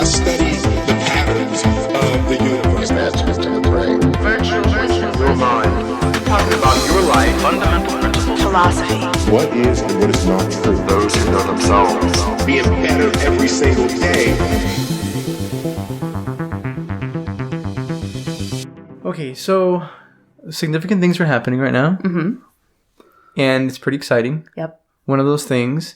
study the patterns of the universe. Advancement in the brain. Your mind. Talking about your life. Fundamental principles. Philosophy. What is and what is not true. Those who know themselves. Being better every single day. Okay, so significant things are happening right now. Mm-hmm. And it's pretty exciting. Yep. One of those things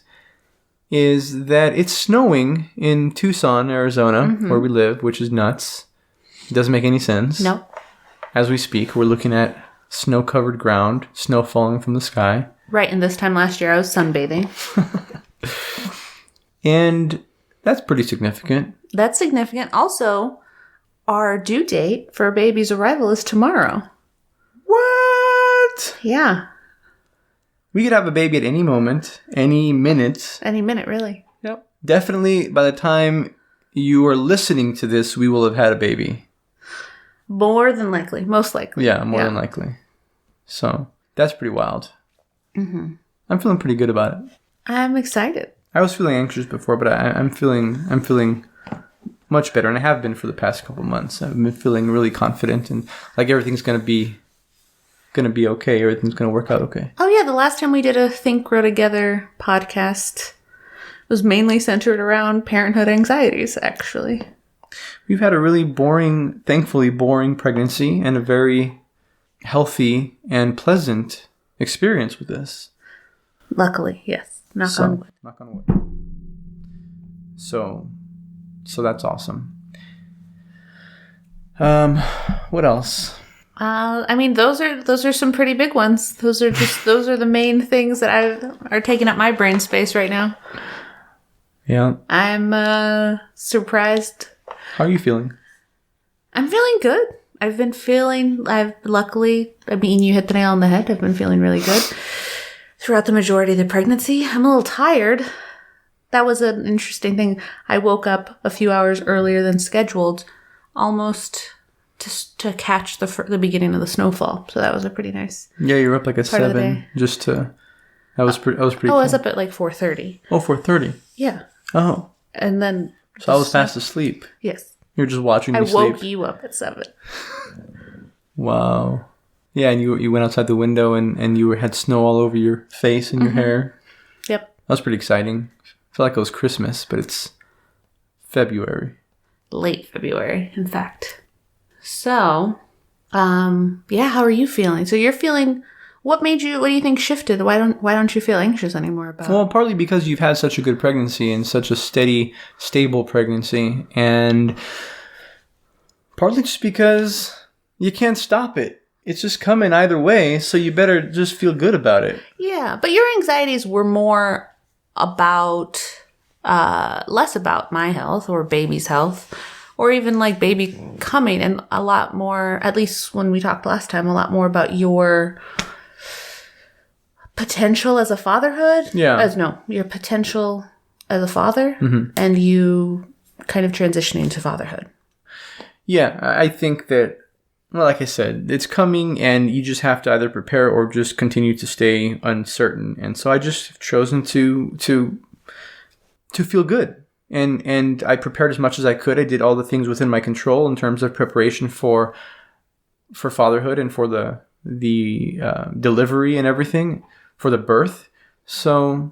is that it's snowing in Tucson, Arizona, where we live, which is nuts. It doesn't make any sense. No. As we speak, we're looking at snow-covered ground, snow falling from the sky. Right, and this time last year I was sunbathing. And that's pretty significant. That's significant. Also, our due date for a baby's arrival is tomorrow. What? Yeah. We could have a baby at any moment, any minute. Any minute, really. Yep. Definitely by the time you are listening to this, we will have had a baby. More than likely. Most likely. Yeah, more than likely. So that's pretty wild. Mm-hmm. I'm feeling pretty good about it. I'm excited. I was feeling anxious before, but I'm feeling much better, and I have been for the past couple months. I've been feeling really confident, and like everything's gonna be okay. Everything's gonna work out okay. Oh yeah, the last time we did a Think Grow Together podcast was mainly centered around parenthood anxieties, actually. We've had a really thankfully boring pregnancy, and a very healthy and pleasant experience with this. Luckily, yes. Knock on wood. Knock on wood. So that's awesome. What else? I mean, those are some pretty big ones. Those are the main things that are taking up my brain space right now. Yeah. I'm surprised. How are you feeling? I'm feeling good. Luckily, I mean, you hit the nail on the head. I've been feeling really good throughout the majority of the pregnancy. I'm a little tired. That was an interesting thing. I woke up a few hours earlier than scheduled, almost to catch the beginning of the snowfall. So that was a pretty nice. Yeah, you were up like at 7 just to. That was pretty. Oh, cool. I was up at like 4:30. Oh, 4:30. Yeah. Oh. And then. So I was fast asleep. Yes. You're just watching me I sleep. woke you up at 7. Wow. Yeah, and you went outside the window and you had snow all over your face and your hair. Yep. That was pretty exciting. I feel like it was Christmas, but it's February. Late February, in fact. So, yeah, how are you feeling? So you're feeling, what do you think shifted? Why don't you feel anxious anymore about it? Well, partly because you've had such a good pregnancy and such a steady, stable pregnancy, and partly just because you can't stop it. It's just coming either way, so you better just feel good about it. Yeah, but your anxieties were more about, less about my health or baby's health, or even like baby coming, and a lot more, at least when we talked last time, a lot more about your potential as a fatherhood. Yeah. Your potential as a father, and you kind of transitioning to fatherhood. Yeah, I think that, well, like I said, it's coming, and you just have to either prepare or just continue to stay uncertain. And so I just have chosen to feel good. And I prepared as much as I could. I did all the things within my control in terms of preparation for fatherhood and for the delivery and everything, for the birth. So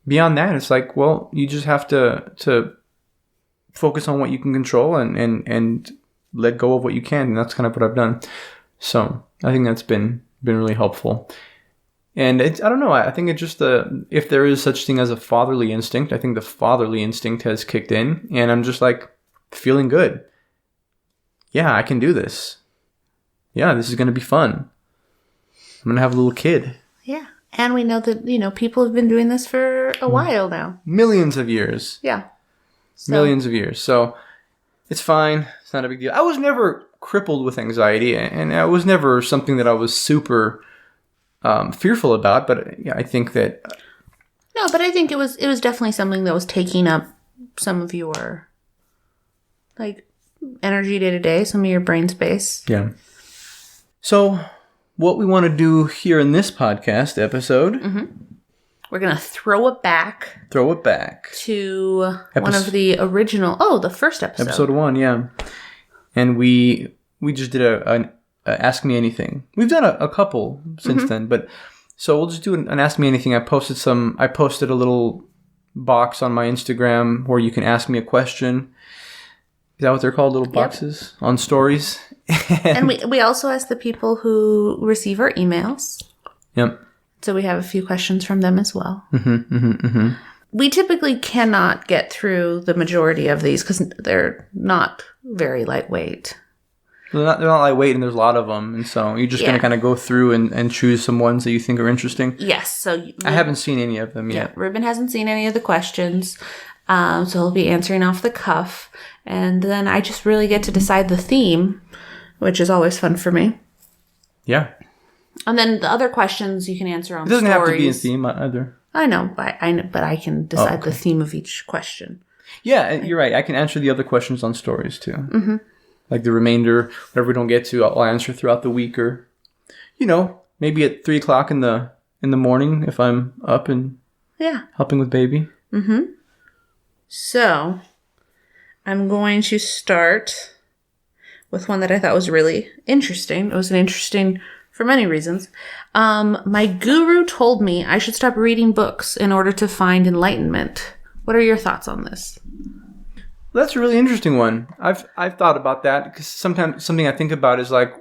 beyond that, it's like, well, you just have to focus on what you can control and let go of what you can. And that's kind of what I've done. So I think that's been really helpful. And I don't know, I think it's just if there is such thing as a fatherly instinct, I think the fatherly instinct has kicked in, and I'm just like feeling good. Yeah, I can do this. Yeah, this is going to be fun. I'm going to have a little kid. Yeah. And we know that, people have been doing this for a while now. Millions of years. Yeah. Millions of years. So it's fine. It's not a big deal. I was never crippled with anxiety, and it was never something that I was super fearful about, but yeah, I think that. No, but I think it was definitely something that was taking up some of your energy day to day, some of your brain space. Yeah. So, what we want to do here in this podcast episode, we're going to throw it back to one of the original, the first episode. Episode 1, yeah. And we just did a Ask Me Anything. We've done a couple since then, but so we'll just do an Ask Me Anything. I posted a little box on my Instagram where you can ask me a question. Is that what they're called? Little boxes on stories. And we also ask the people who receive our emails. Yep. So we have a few questions from them as well. We typically cannot get through the majority of these because they're not very lightweight. They're not lightweight, and there's a lot of them. And so you're just going to kind of go through and choose some ones that you think are interesting. Yes. So I haven't seen any of them yet. Yeah, Ruben hasn't seen any of the questions. So he'll be answering off the cuff. And then I just really get to decide the theme, which is always fun for me. Yeah. And then the other questions you can answer on It doesn't stories. have to be a theme either. I know, but I can decide the theme of each question. Yeah, you're right. I can answer the other questions on stories too. Mm-hmm. Like the remainder, whatever we don't get to, I'll answer throughout the week, or maybe at 3:00 in the morning if I'm up and helping with baby. Mm-hmm. So I'm going to start with one that I thought was really interesting. It was interesting for many reasons. My guru told me I should stop reading books in order to find enlightenment. What are your thoughts on this? That's a really interesting one. I've thought about that because sometimes something I think about is like,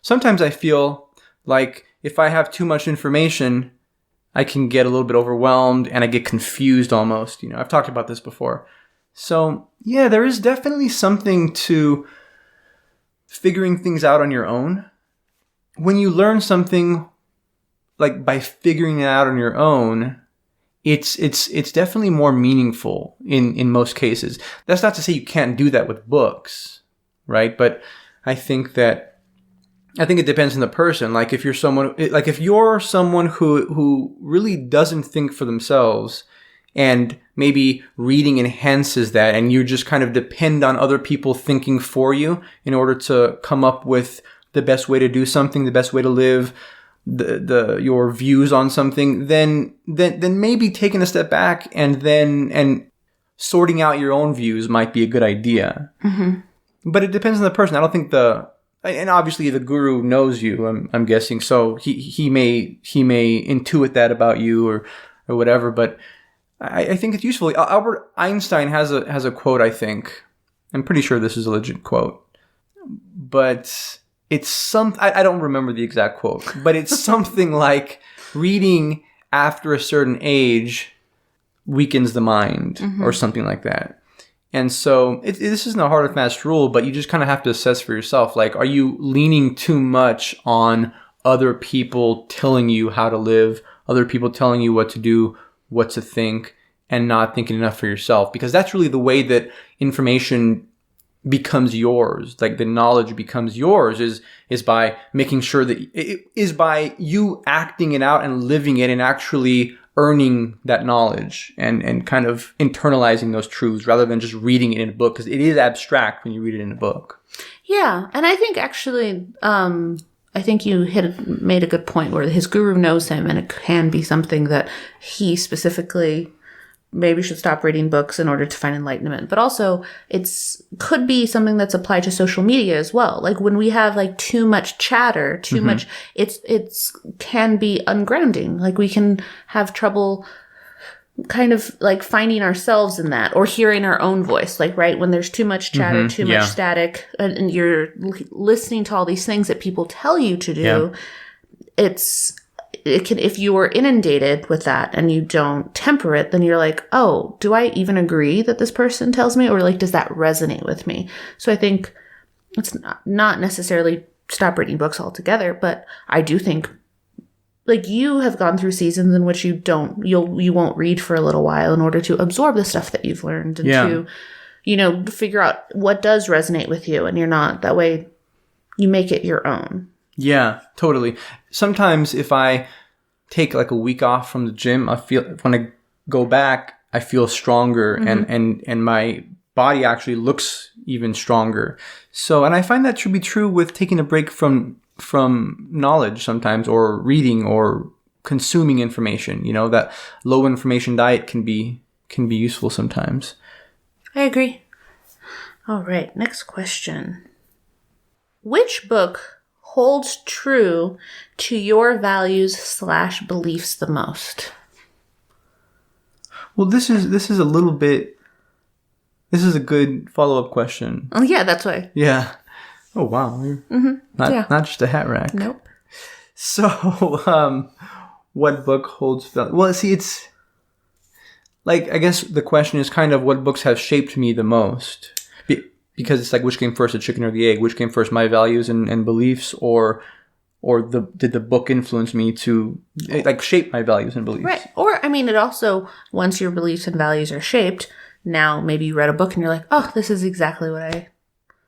sometimes I feel like if I have too much information, I can get a little bit overwhelmed and I get confused almost. I've talked about this before. So yeah, there is definitely something to figuring things out on your own. When you learn something, like by figuring it out on your own, it's definitely more meaningful in most cases. That's not to say you can't do that with books, right? But I think it depends on the person. Like if you're someone who really doesn't think for themselves, and maybe reading enhances that, and you just kind of depend on other people thinking for you in order to come up with the best way to do something, the best way to live, your views on something, then maybe taking a step back and sorting out your own views might be a good idea. Mm-hmm. But it depends on the person. I don't think and obviously the guru knows you, I'm guessing, so he may intuit that about you or whatever. But I think it's useful. Albert Einstein has a quote. I think I'm pretty sure this is a legit quote, but it's I don't remember the exact quote, but it's something like reading after a certain age weakens the mind, mm-hmm. or something like that. And so this isn't a hard and fast rule, but you just kind of have to assess for yourself. Like, are you leaning too much on other people telling you how to live, other people telling you what to do, what to think, and not thinking enough for yourself? Because that's really the way that information becomes yours, like the knowledge becomes yours, is by making sure that it is by you acting it out and living it and actually earning that knowledge and kind of internalizing those truths rather than just reading it in a book, because it is abstract when you read it in a book. Yeah, and I think actually I think you made a good point where his guru knows him, and it can be something that he specifically maybe should stop reading books in order to find enlightenment. But also could be something that's applied to social media as well. Like when we have like too much chatter, too mm-hmm. much, it's can be ungrounding. Like we can have trouble kind of like finding ourselves in that or hearing our own voice. Like, right, when there's too much chatter, mm-hmm. too much static, and you're listening to all these things that people tell you to do, it can, if you are inundated with that and you don't temper it, then you're like, oh, do I even agree that this person tells me? Or like, does that resonate with me? So I think it's not necessarily stop reading books altogether, but I do think like you have gone through seasons in which you won't read for a little while in order to absorb the stuff that you've learned and to, figure out what does resonate with you. And you're not, that way you make it your own. Yeah, totally. Sometimes if I take like a week off from the gym, I feel when I go back, I feel stronger, mm-hmm. and my body actually looks even stronger. So, and I find that should be true with taking a break from knowledge sometimes, or reading, or consuming information. That low information diet can be useful sometimes. I agree. All right, next question. Which book holds true to your values/beliefs the most? Well, this is a little bit. This is a good follow-up question. Oh, yeah, that's why. Yeah. Oh, wow. Not just a hat rack. Nope. So, what book holds value? Well, see, it's like, I guess the question is kind of what books have shaped me the most. Because it's like, which came first, the chicken or the egg? Which came first, my values and beliefs, or did the book influence me to like shape my values and beliefs? Right. Or, I mean, it also, once your beliefs and values are shaped, now maybe you read a book and you're like, oh, this is exactly what I...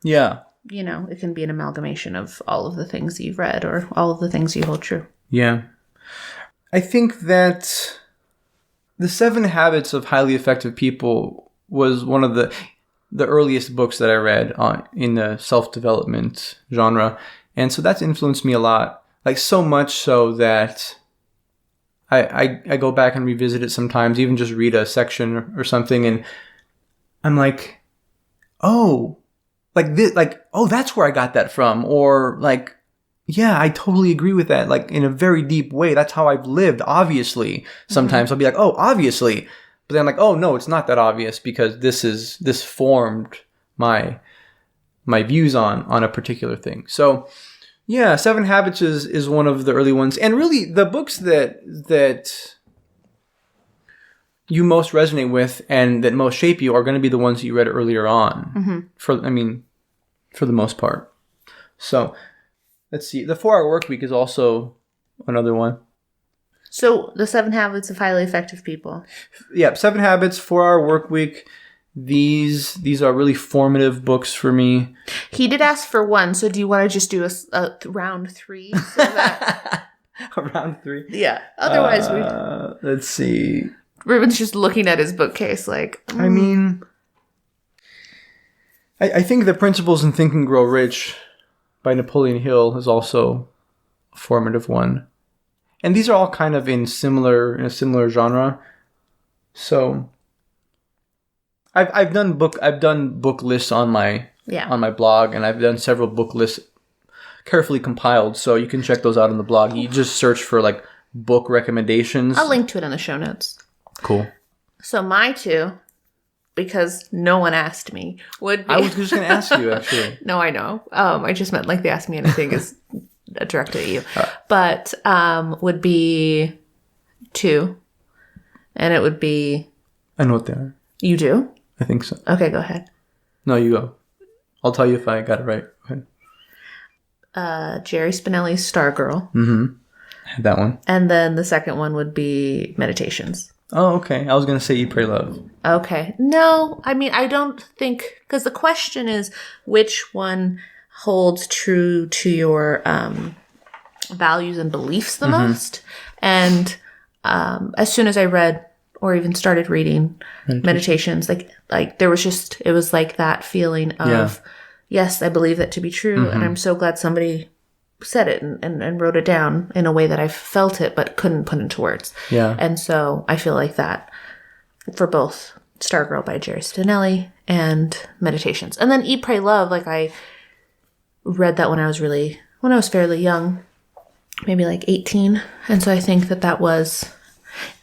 Yeah. It can be an amalgamation of all of the things you've read or all of the things you hold true. Yeah. I think that The 7 Habits of Highly Effective People was one of the earliest books that I read in the self-development genre. And so that's influenced me a lot. Like, so much so that I go back and revisit it sometimes, even just read a section or something, and I'm like, oh, like this, like, oh, that's where I got that from. Or like, yeah, I totally agree with that. Like, in a very deep way, that's how I've lived. Obviously, sometimes I'll be like, oh, obviously. But then I'm like, oh, no, it's not that obvious because this formed my views on a particular thing. So yeah, 7 Habits is one of the early ones. And really the books that you most resonate with and that most shape you are going to be the ones that you read earlier on. For the most part. So let's see. The 4-Hour Workweek is also another one. So the 7 Habits of Highly Effective People. Yeah, 7 Habits, 4-Hour Workweek. These are really formative books for me. He did ask for one, so do you want to just do a round 3? So that... Round 3? Yeah. Otherwise, let's see. Ruben's just looking at his bookcase like... I mean, I think The Principles in Think and Grow Rich by Napoleon Hill is also a formative one. And these are all kind of in a similar genre. So I've done book lists on my blog, and I've done several book lists carefully compiled, so you can check those out on the blog. You just search for like book recommendations. I'll link to it in the show notes. Cool. So my 2, because no one asked me, would be... I was just going to ask you, actually. No, I know. I just meant like the Ask Me Anything is directed at you. But would be 2. And it would be... I know what they are. You do? I think so. Okay, go ahead. No, you go. I'll tell you if I got it right. Go ahead. Jerry Spinelli's Stargirl. Mm-hmm. Had that one. And then the second one would be Meditations. Oh, okay. I was going to say Eat, Pray, Love. Okay. No, I mean, I don't think... Because the question is, which one holds true to your values and beliefs the most? And as soon as I read or even started reading Meditations, like there was just... It was like that feeling of, yes, I believe that to be true. And I'm so glad somebody said it and wrote it down in a way that I felt it but couldn't put into words. Yeah. And so I feel like that for both Stargirl by Jerry Spinelli and Meditations. And then Eat, Pray, Love, like I read that when I was fairly young, maybe like 18. And so I think that was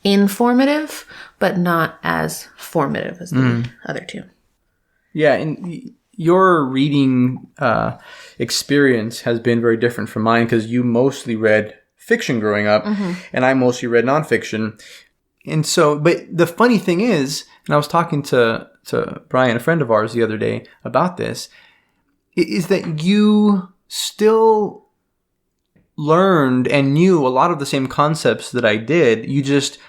informative, but not as formative as the other 2. Yeah, and your reading experience has been very different from mine because you mostly read fiction growing up, and I mostly read nonfiction. And so, but the funny thing is, and I was talking to Brian, a friend of ours, the other day about this, is that you still learned and knew a lot of the same concepts that I did. You just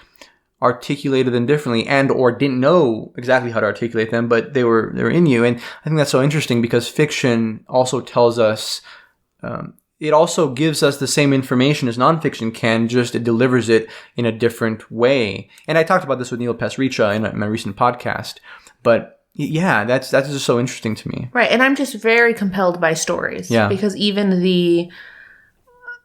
articulated them differently and or didn't know exactly how to articulate them, but they were in you. And I think that's so interesting because fiction also tells us, it also gives us the same information as nonfiction can, just it delivers it in a different way. And I talked about this with Neil Pasricha in my recent podcast, but yeah, that's just so interesting to me. Right. And I'm just very compelled by stories. Yeah. Because even the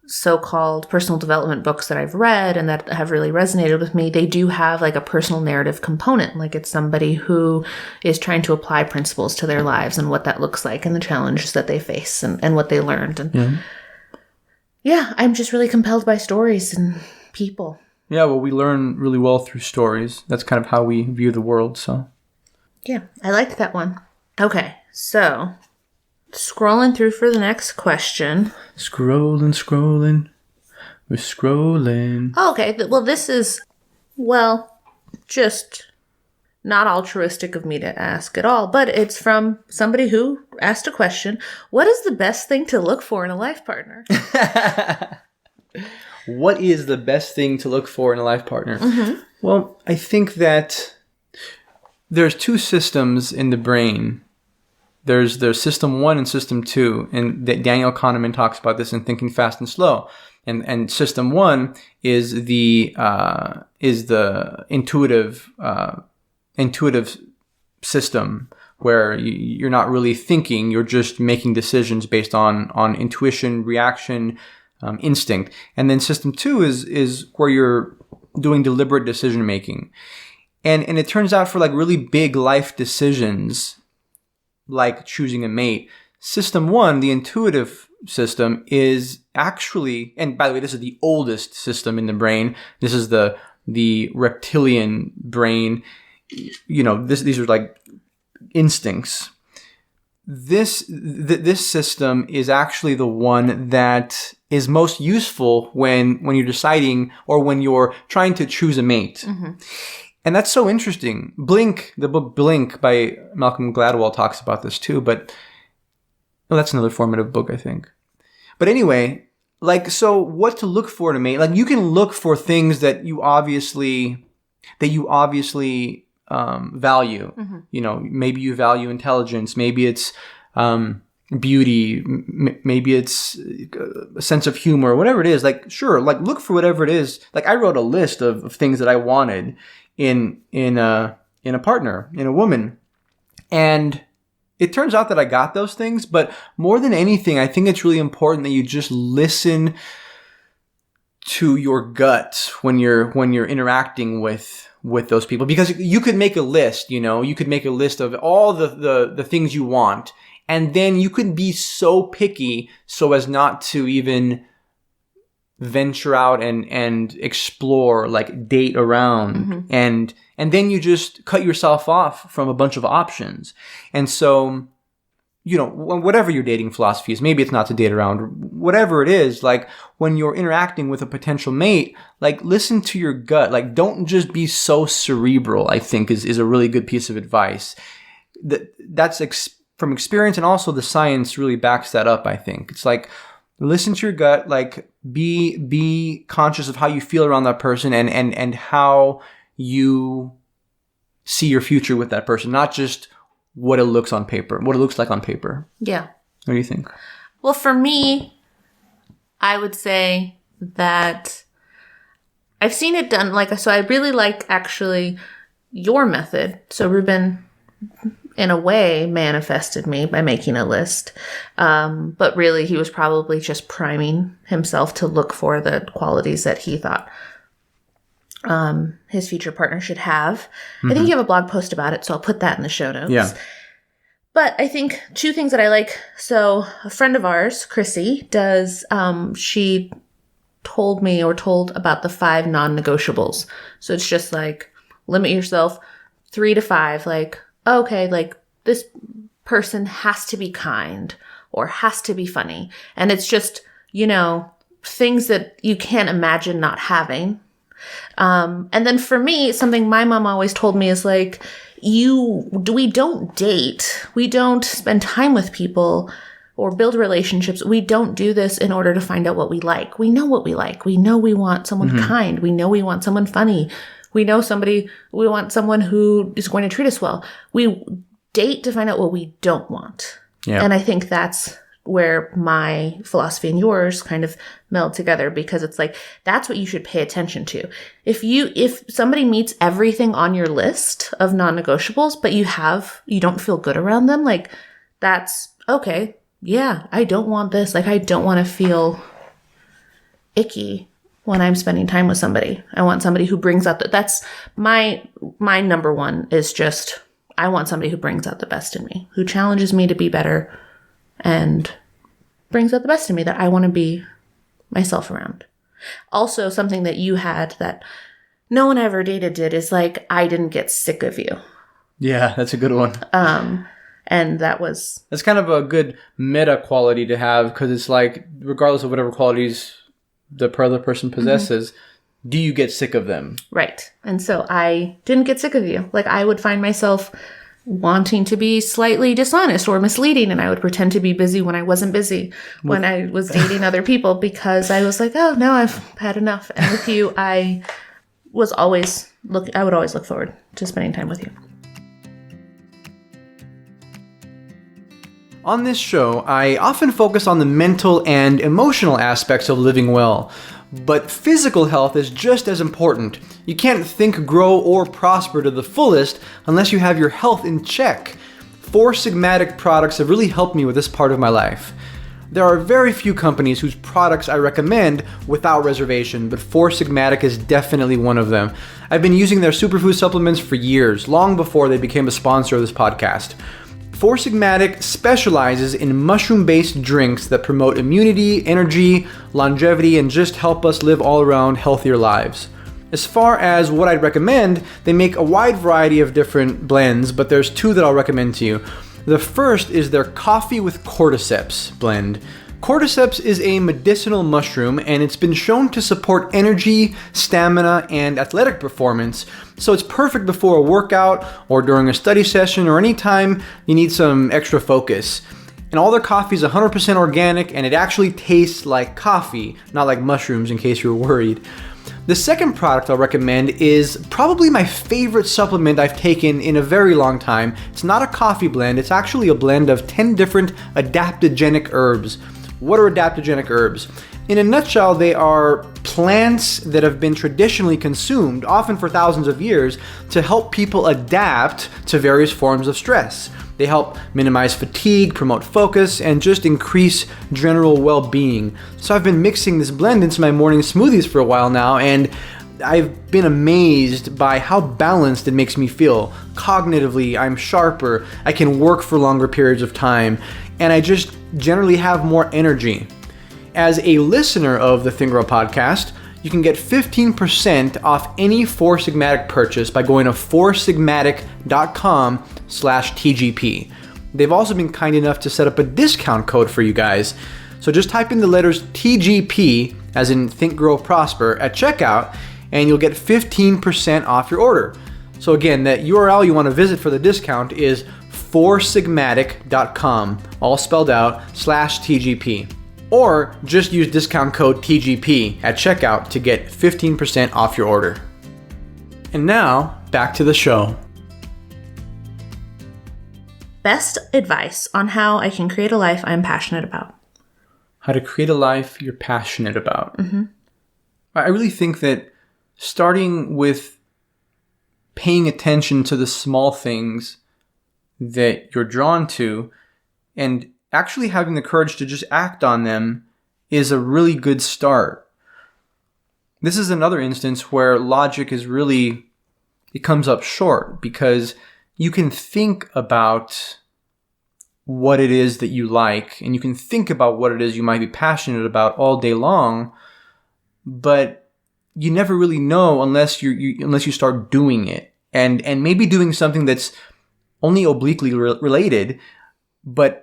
so-called personal development books that I've read and that have really resonated with me, they do have like a personal narrative component. Like it's somebody who is trying to apply principles to their lives and what that looks like and the challenges that they face and what they learned. And yeah, I'm just really compelled by stories and people. Yeah, well, we learn really well through stories. That's kind of how we view the world, so. Yeah, I liked that one. Okay, so scrolling through for the next question. Scrolling. We're scrolling. Oh, okay, well, this is, well, just not altruistic of me to ask at all, but it's from somebody who asked a question. What is the best thing to look for in a life partner? What is the best thing to look for in a life partner? Mm-hmm. Well, I think that there's two systems in the brain. There's system 1 and system 2, and Daniel Kahneman talks about this in Thinking Fast and Slow. And system 1 is the intuitive system where you're not really thinking, you're just making decisions based on intuition, reaction, instinct. And then system 2 is where you're doing deliberate decision making. And it turns out for like really big life decisions, like choosing a mate, system 1, the intuitive system, is actually, and by the way, this is the oldest system in the brain. This is the reptilian brain. You know, these are like instincts. This system is actually the one that is most useful when you're deciding or when you're trying to choose a mate. Mm-hmm. And that's so interesting. Blink, the book Blink by Malcolm Gladwell talks about this too, but that's another formative book, I think. But anyway, like, so what to look for in a mate? Like, you can look for things that you obviously value. Mm-hmm. You know, maybe you value intelligence. Maybe it's beauty. Maybe it's a sense of humor. Whatever it is, like, sure, like, look for whatever it is. Like, I wrote a list of things that I wanted in a partner, in a woman, and it turns out that I got those things. But more than anything, I think it's really important that you just listen to your gut when you're interacting with those people, because you could make a list. You know, you could make a list of all the things you want, and then you could be so picky so as not to even venture out and explore, like date around. Mm-hmm. And then you just cut yourself off from a bunch of options. And so, you know, whatever your dating philosophy is, maybe it's not to date around, whatever it is, like when you're interacting with a potential mate, like listen to your gut. Like, don't just be so cerebral, I think is a really good piece of advice. That's from experience, and also the science really backs that up, I think. It's like, listen to your gut, like be conscious of how you feel around that person and how you see your future with that person, not just what it looks like on paper. Yeah. What do you think? Well, for me, I would say that I've seen it done, so I really like actually your method. So Ruben, in a way, manifested me by making a list. But really, he was probably just priming himself to look for the qualities that he thought his future partner should have. Mm-hmm. I think you have a blog post about it, so I'll put that in the show notes. Yeah. But I think two things that I like. So a friend of ours, Chrissy, she told about the 5 non-negotiables. So it's just like, limit yourself 3 to 5, like, okay, like this person has to be kind or has to be funny. And it's just, you know, things that you can't imagine not having. And then for me, something my mom always told me is like, we don't date. We don't spend time with people or build relationships. We don't do this in order to find out what we like. We know what we like. We know we want someone mm-hmm. kind. We know we want someone funny. We want someone who is going to treat us well. We date to find out what we don't want. Yeah. And I think that's where my philosophy and yours kind of meld together, because it's like, that's what you should pay attention to. If somebody meets everything on your list of non-negotiables, but you don't feel good around them, like, that's okay. Yeah, I don't want this. Like, I don't want to feel icky when I'm spending time with somebody. I want somebody who brings out that's my number one is just, I want somebody who brings out the best in me, who challenges me to be better and brings out the best in me that I want to be myself around. Also, something that you had that no one I ever dated did is like, I didn't get sick of you. Yeah, that's a good one. And that's kind of a good meta quality to have, because it's like, regardless of whatever qualities the other person possesses, do you get sick of them? Right. And so I didn't get sick of you. Like, I would find myself wanting to be slightly dishonest or misleading, and I would pretend to be busy when I wasn't busy when I was dating other people, because I was like, oh no, I've had enough. And with you, I would always look forward to spending time with you. On this show, I often focus on the mental and emotional aspects of living well, but physical health is just as important. You can't think, grow, or prosper to the fullest unless you have your health in check. Four Sigmatic products have really helped me with this part of my life. There are very few companies whose products I recommend without reservation, but Four Sigmatic is definitely one of them. I've been using their superfood supplements for years, long before they became a sponsor of this podcast. Four Sigmatic specializes in mushroom-based drinks that promote immunity, energy, longevity, and just help us live all-around healthier lives. As far as what I'd recommend, they make a wide variety of different blends, but there's two that I'll recommend to you. The first is their Coffee with Cordyceps blend. Cordyceps is a medicinal mushroom, and it's been shown to support energy, stamina, and athletic performance, so it's perfect before a workout or during a study session or any time you need some extra focus. And all their coffee is 100% organic, and it actually tastes like coffee, not like mushrooms in case you were worried. The second product I'll recommend is probably my favorite supplement I've taken in a very long time. It's not a coffee blend, it's actually a blend of 10 different adaptogenic herbs. What are adaptogenic herbs? In a nutshell, they are plants that have been traditionally consumed, often for thousands of years, to help people adapt to various forms of stress. They help minimize fatigue, promote focus, and just increase general well-being. So I've been mixing this blend into my morning smoothies for a while now, and I've been amazed by how balanced it makes me feel. Cognitively, I'm sharper, I can work for longer periods of time, and I just generally have more energy. As a listener of the Think Grow podcast, you can get 15% off any Four Sigmatic purchase by going to foursigmatic.com/TGP. They've also been kind enough to set up a discount code for you guys. So just type in the letters TGP, as in Think Grow Prosper, at checkout, and you'll get 15% off your order. So again, that URL you want to visit for the discount is foursigmatic.com, all spelled out, /TGP. Or just use discount code TGP at checkout to get 15% off your order. And now, back to the show. Best advice on how I can create a life I'm passionate about. How to create a life you're passionate about. I really think that starting with paying attention to the small things that you're drawn to and actually having the courage to just act on them is a really good start. This is another instance where logic it comes up short, because you can think about what it is that you like, and you can think about what it is you might be passionate about all day long, but you never really know unless you start doing it, and maybe doing something that's only obliquely related, but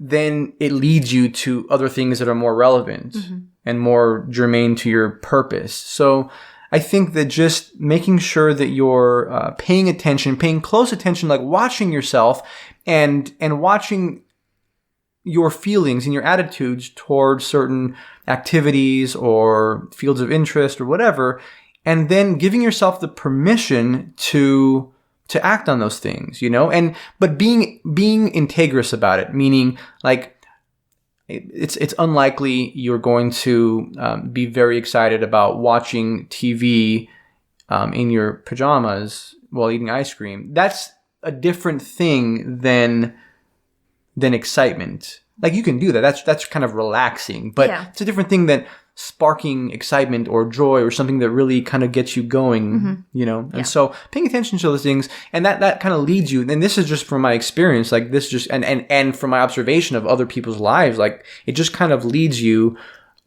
then it leads you to other things that are more relevant and more germane to your purpose. So I think that just making sure that you're paying attention, paying close attention, like watching yourself and watching your feelings and your attitudes towards certain activities or fields of interest or whatever, and then giving yourself the permission to act on those things, but being integrous about it, meaning like it's unlikely you're going to be very excited about watching TV in your pajamas while eating ice cream. That's a different thing than excitement. Like, you can do that. That's kind of relaxing, but it's a different thing than sparking excitement or joy or something that really kind of gets you going, you know? And so paying attention to those things, and that kind of leads you, and this is just from my experience, like this just, and from my observation of other people's lives, like it just kind of leads you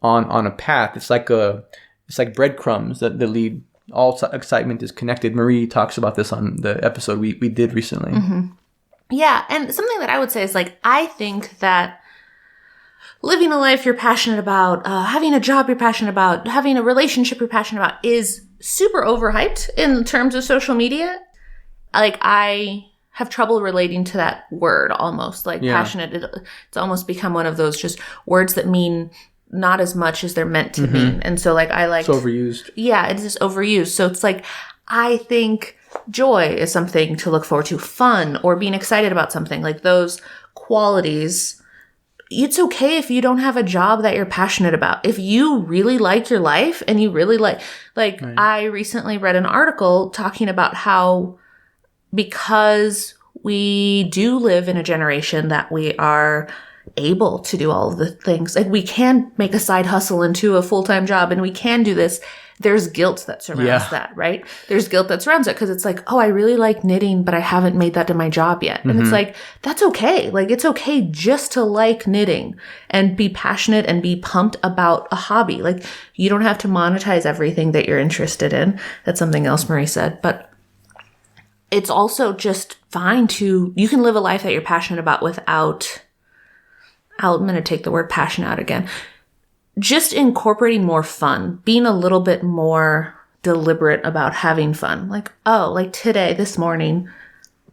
on a path. It's like breadcrumbs that lead. All excitement is connected. Marie talks about this on the episode we did recently. Yeah, and something that I would say is like, I think that living a life you're passionate about, having a job you're passionate about, having a relationship you're passionate about is super overhyped in terms of social media. Like, I have trouble relating to that word almost. Like, passionate, it's almost become one of those just words that mean not as much as they're meant to mean. And so, like, it's overused. Yeah, it's just overused. So it's like, I think joy is something to look forward to. Fun or being excited about something. Like, those qualities, it's okay if you don't have a job that you're passionate about. If you really like your life and you really like right. I recently read an article talking about how, because we do live in a generation that we are able to do all of the things, like we can make a side hustle into a full-time job and we can do this. There's guilt that surrounds that, right? There's guilt that surrounds it because it's like, oh, I really like knitting, but I haven't made that to my job yet. And it's like, that's okay. Like, it's okay just to like knitting and be passionate and be pumped about a hobby. Like, you don't have to monetize everything that you're interested in. That's something else Marie said. But it's also just fine you can live a life that you're passionate about without, I'm going to take the word passion out again. Just incorporating more fun, being a little bit more deliberate about having fun. Like, oh, like today, this morning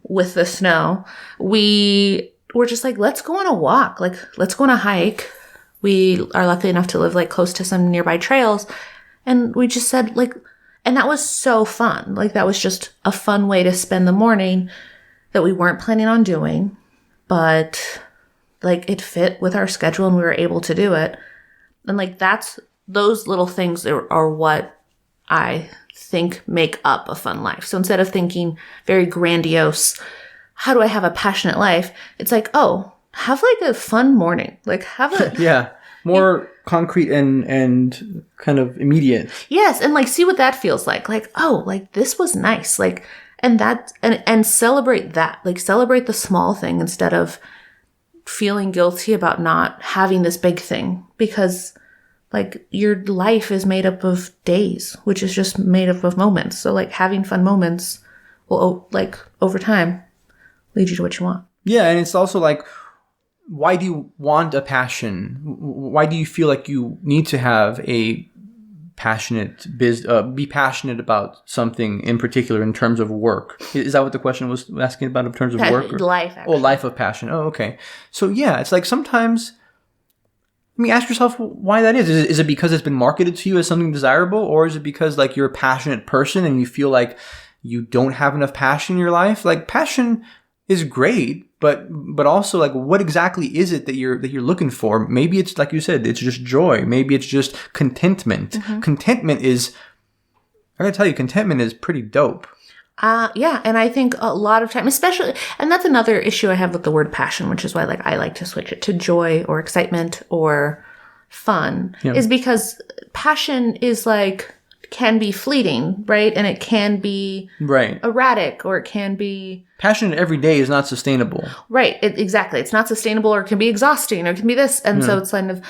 with the snow, we were just like, let's go on a walk. Like, let's go on a hike. We are lucky enough to live like close to some nearby trails. And we just said like, and that was so fun. Like, that was just a fun way to spend the morning that we weren't planning on doing, but like it fit with our schedule and we were able to do it. And like, those little things are what I think make up a fun life. So instead of thinking very grandiose, how do I have a passionate life? It's like, oh, have like a fun morning. Like, have a more concrete and kind of immediate. Yes, and like see what that feels like. Like, oh, like this was nice. Like, and that and celebrate that. Like, celebrate the small thing instead of feeling guilty about not having this big thing, because like your life is made up of days, which is just made up of moments. So like having fun moments will like over time lead you to what you want. Yeah. And it's also like, why do you want a passion? Why do you feel like you need to have a be passionate about something in particular in terms of work? Is that what the question was asking about in terms of work? Life, actually. Oh, life of passion. Oh, okay. So yeah, it's like sometimes, I mean, ask yourself why that is. Is it because it's been marketed to you as something desirable, or is it because like you're a passionate person and you feel like you don't have enough passion in your life? Like, passion is great, but also like, what exactly is it that you're looking for? Maybe it's like you said, it's just joy. Maybe it's just contentment. Contentment is, I gotta tell you, contentment is pretty dope. Yeah, and I think a lot of time, especially, and that's another issue I have with the word passion, which is why like I like to switch it to joy or excitement or fun, is because passion is like, can be fleeting, right? And it can be erratic, or it can be... Passion every day is not sustainable. Right, exactly. It's not sustainable, or it can be exhausting, or it can be this. And so it's kind of,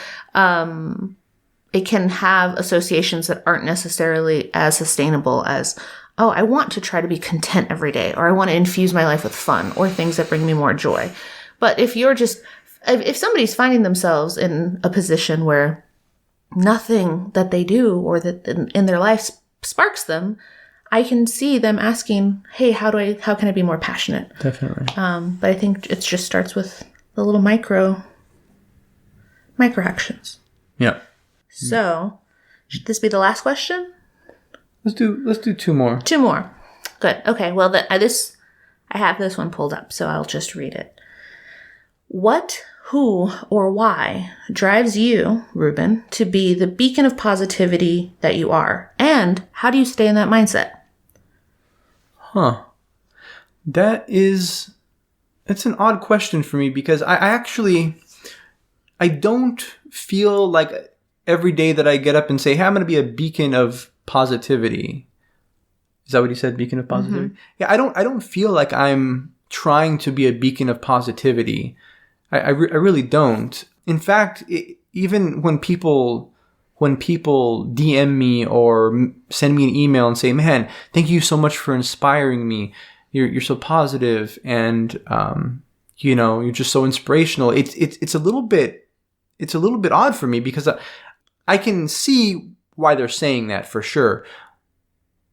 it can have associations that aren't necessarily as sustainable as, oh, I want to try to be content every day, or I want to infuse my life with fun, or things that bring me more joy. But if somebody's finding themselves in a position where nothing that they do or that in their life sparks them, I can see them asking, hey, how can I be more passionate? Definitely. But I think it just starts with the little micro actions. Yeah. So, should this be the last question? Let's do two more. Two more. Good. Okay. Well, I have this one pulled up, so I'll just read it. What, who, or why drives you, Ruben, to be the beacon of positivity that you are? And how do you stay in that mindset? It's an odd question for me, because I don't feel like every day that I get up and say, hey, I'm going to be a beacon of positivity. Is that what he said? Beacon of positivity? Mm-hmm. Yeah, I don't feel like I'm trying to be a beacon of positivity. I really don't. In fact, even when people DM me or send me an email and say, man, thank you so much for inspiring me. You're so positive and, you're just so inspirational. It's a little bit odd for me because I can see why they're saying that for sure.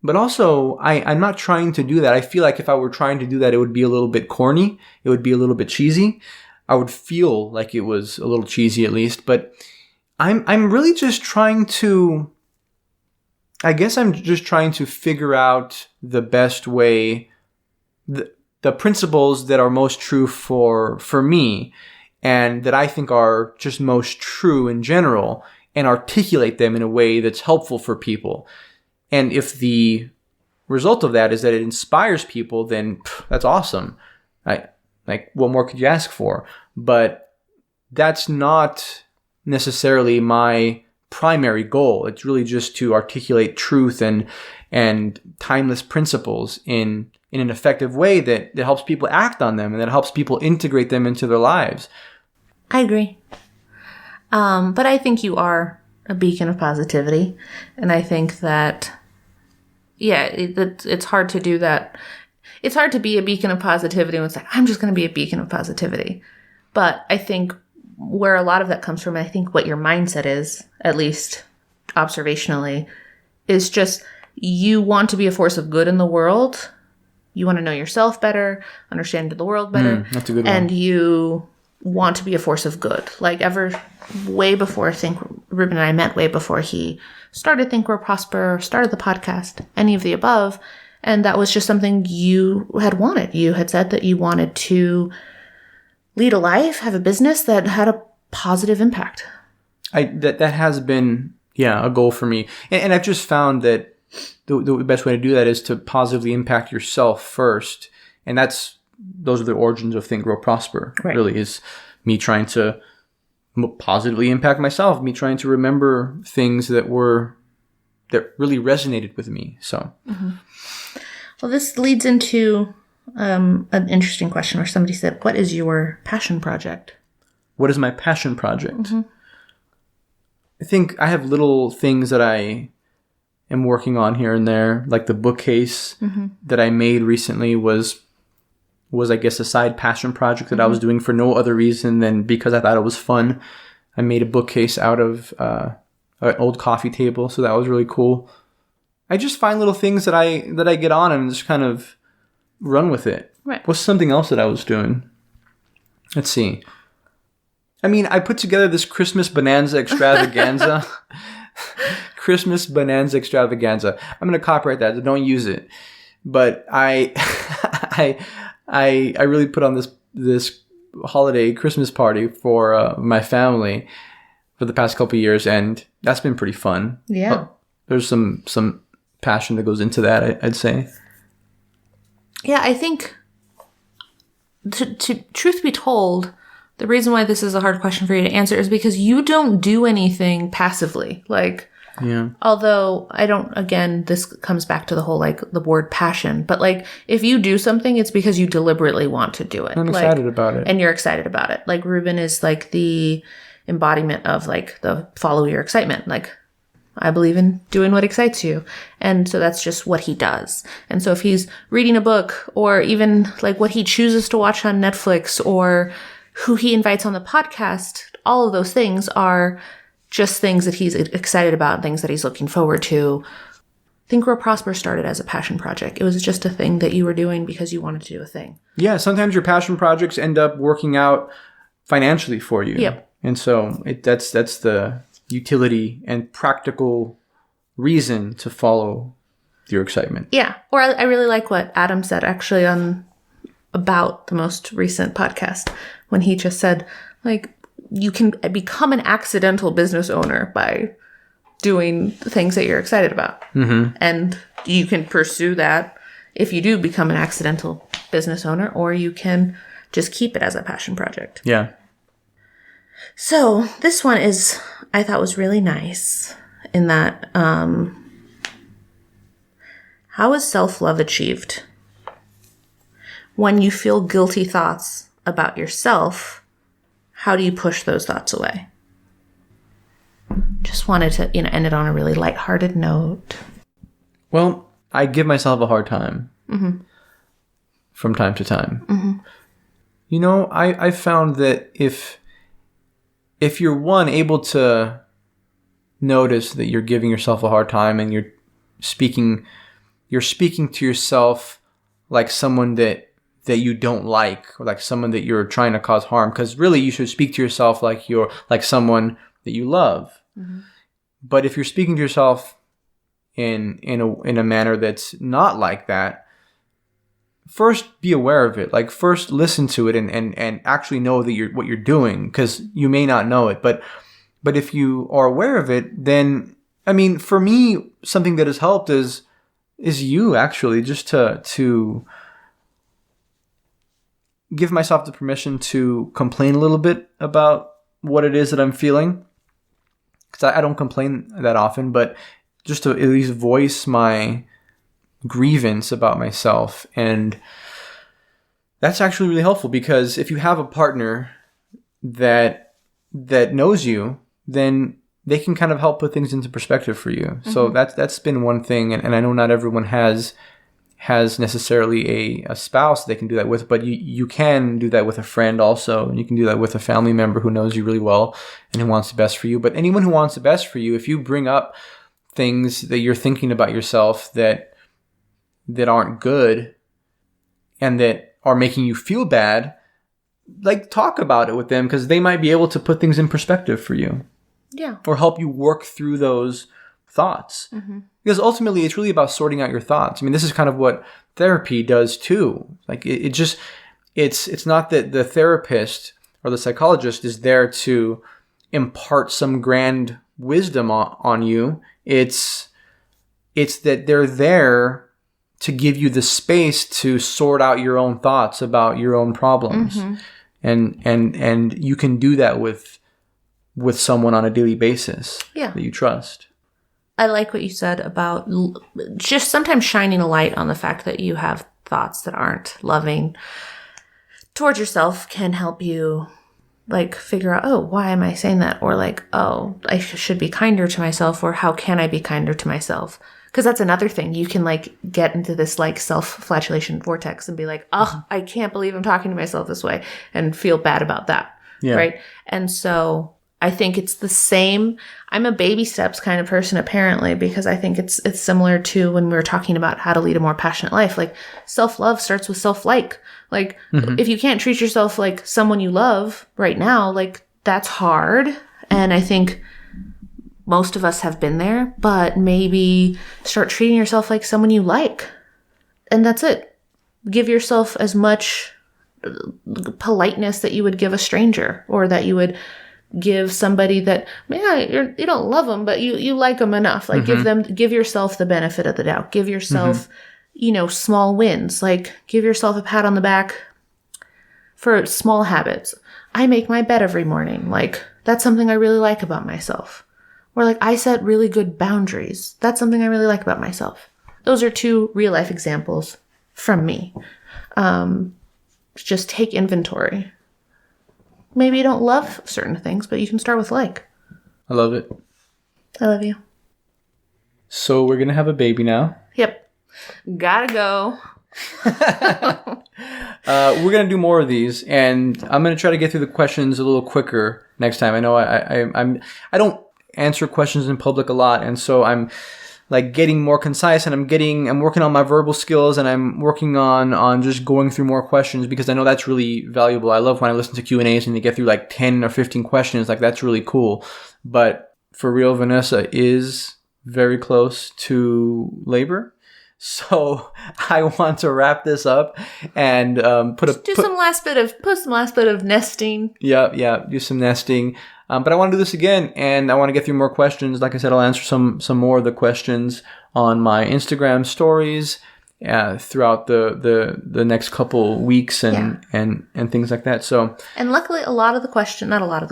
But also, I'm not trying to do that. I feel like if I were trying to do that, it would be a little bit corny. It would be a little bit cheesy. I would feel like it was a little cheesy at least. But I'm really just trying to, I guess I'm just trying to figure out the best way, the principles that are most true for me and that I think are just most true in general and articulate them in a way that's helpful for people. And if the result of that is that it inspires people, then that's awesome. What more could you ask for? But that's not necessarily my primary goal. It's really just to articulate truth and timeless principles in an effective way that helps people act on them and that helps people integrate them into their lives. I agree. But I think you are a beacon of positivity. And I think that, it's hard to do that. It's hard to be a beacon of positivity when it's like, I'm just going to be a beacon of positivity. But I think where a lot of that comes from, I think what your mindset is, at least observationally, is just you want to be a force of good in the world. You want to know yourself better, understand the world better. That's a good one. And you want to be a force of good. Like way before, I think Ruben and I met way before he started Think Grow Prosper, started the podcast, any of the above. And that was just something you had wanted. You had said that you wanted to lead a life, have a business that had a positive impact. That has been, a goal for me. And I've just found that the best way to do that is to positively impact yourself first. And those are the origins of Think Grow Prosper. Right. Really is me trying to positively impact myself, me trying to remember things that really resonated with me. So, Well, this leads into an interesting question where somebody said, what is your passion project? What is my passion project? I think I have little things that I am working on here and there, like the bookcase that I made recently was I guess a side passion project that I was doing for no other reason than because I thought it was fun. I made a bookcase out of an old coffee table, so that was really cool. I just find little things that I get on and just kind of run with it. Right. What's something else that I was doing? Let's see. I mean, I put together this Christmas Bonanza extravaganza. Christmas Bonanza extravaganza. I'm going to copyright that. So don't use it. But I really put on this holiday Christmas party for my family for the past couple of years, and that's been pretty fun. Yeah. There's some passion that goes into that, I'd say. Yeah, I think to truth be told, the reason why this is a hard question for you to answer is because you don't do anything passively. Although I don't, again, this comes back to the whole, the word passion. But, if you do something, it's because you deliberately want to do it. I'm excited about it. And you're excited about it. Ruben is, the embodiment of, the follow your excitement. I believe in doing what excites you. And so that's just what he does. And so if he's reading a book or even, what he chooses to watch on Netflix or who he invites on the podcast, all of those things are just things that he's excited about, things that he's looking forward to. Think Grow Prosper started as a passion project. It was just a thing that you were doing because you wanted to do a thing. Yeah, sometimes your passion projects end up working out financially for you. Yep. And so that's the utility and practical reason to follow your excitement. Yeah. Or I really like what Adam said actually about the most recent podcast when he just said, you can become an accidental business owner by doing things that you're excited about. And you can pursue that if you do become an accidental business owner, or you can just keep it as a passion project. Yeah. So this one is I thought was really nice in that, how is self-love achieved? When you feel guilty thoughts about yourself, how do you push those thoughts away? Just wanted to, end it on a really lighthearted note. Well, I give myself a hard time from time to time. I found that if you're able to notice that you're giving yourself a hard time and you're speaking to yourself like someone that you don't like, or like someone that you're trying to cause harm, because really you should speak to yourself like you're like someone that you love. But if you're speaking to yourself in a manner that's not like that, first be aware of it. Like first listen to it and actually know that what you're doing, because you may not know it. But if you are aware of it, then for me, something that has helped is you actually just to give myself the permission to complain a little bit about what it is that I'm feeling. Because I don't complain that often, but just to at least voice my grievance about myself. And that's actually really helpful, because if you have a partner that knows you, then they can kind of help put things into perspective for you. So that's been one thing. And I know not everyone has necessarily a spouse they can do that with, but you can do that with a friend also, and you can do that with a family member who knows you really well and who wants the best for you. But anyone who wants the best for you, if you bring up things that you're thinking about yourself that aren't good and that are making you feel bad, like talk about it with them, because they might be able to put things in perspective for you. Yeah. Or help you work through those thoughts. Because ultimately it's really about sorting out your thoughts. This is kind of what therapy does too. Like it's not that the therapist or the psychologist is there to impart some grand wisdom on you. It's that they're there to give you the space to sort out your own thoughts about your own problems. And you can do that with someone on a daily basis that you trust. I like what you said about just sometimes shining a light on the fact that you have thoughts that aren't loving towards yourself can help you like figure out, oh, why am I saying that? Or like, oh, I should be kinder to myself, or how can I be kinder to myself? Because that's another thing. You can like get into this like self-flagellation vortex and be like, oh, I can't believe I'm talking to myself this way, and feel bad about that. Yeah. Right. And so I think it's the same. I'm a baby steps kind of person, apparently, because I think it's similar to when we were talking about how to lead a more passionate life. Like self-love starts with self-like. Like if you can't treat yourself like someone you love right now, like that's hard. And I think most of us have been there, but maybe start treating yourself like someone you like. And that's it. Give yourself as much politeness that you would give a stranger, or that you would give somebody that, you don't love them, but you like them enough. Like give yourself the benefit of the doubt. Give yourself, small wins. Like give yourself a pat on the back for small habits. I make my bed every morning. Like that's something I really like about myself. Or like I set really good boundaries. That's something I really like about myself. Those are two real life examples from me. Just take inventory. Maybe you don't love certain things, but you can start with like. I love it. I love you. So we're going to have a baby now. Yep. Gotta go. We're going to do more of these, and I'm going to try to get through the questions a little quicker next time. I know I don't answer questions in public a lot, and so I'm like getting more concise, and I'm working on my verbal skills, and I'm working on just going through more questions, because I know that's really valuable. I love when I listen to Q&As and they get through like 10 or 15 questions. Like that's really cool. But for real, Vanessa is very close to labor. So I want to wrap this up and put some last bit of nesting. Yeah, do some nesting. But I want to do this again, and I want to get through more questions. Like I said, I'll answer some more of the questions on my Instagram stories, throughout the next couple weeks and things like that. So, and luckily, not a lot of the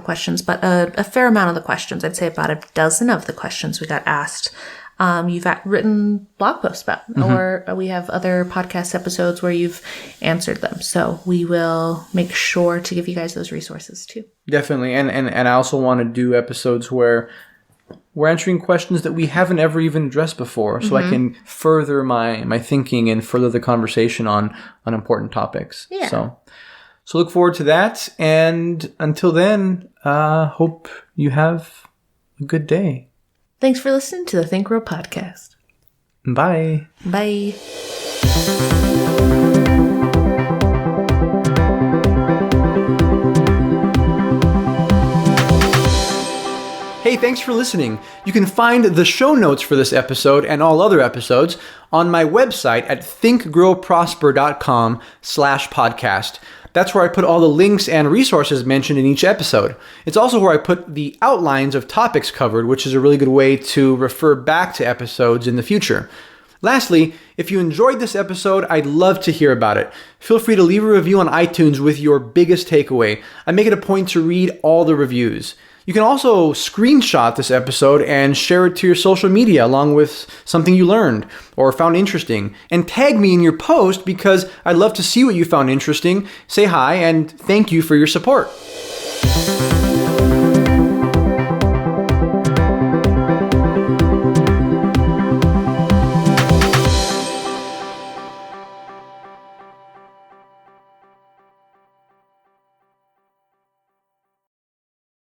questions, but a fair amount of the questions, I'd say about a dozen of the questions we got asked, you've written blog posts about, or we have other podcast episodes where you've answered them. So we will make sure to give you guys those resources too. Definitely. And I also want to do episodes where we're answering questions that we haven't ever even addressed before. So I can further my thinking and further the conversation on important topics. Yeah. So look forward to that. And until then, hope you have a good day. Thanks for listening to the Think Grow podcast. Bye. Bye. Hey, thanks for listening. You can find the show notes for this episode and all other episodes on my website at thinkgrowprosper.com/podcast. That's where I put all the links and resources mentioned in each episode. It's also where I put the outlines of topics covered, which is a really good way to refer back to episodes in the future. Lastly, if you enjoyed this episode, I'd love to hear about it. Feel free to leave a review on iTunes with your biggest takeaway. I make it a point to read all the reviews. You can also screenshot this episode and share it to your social media along with something you learned or found interesting. And tag me in your post because I'd love to see what you found interesting, say hi, and thank you for your support.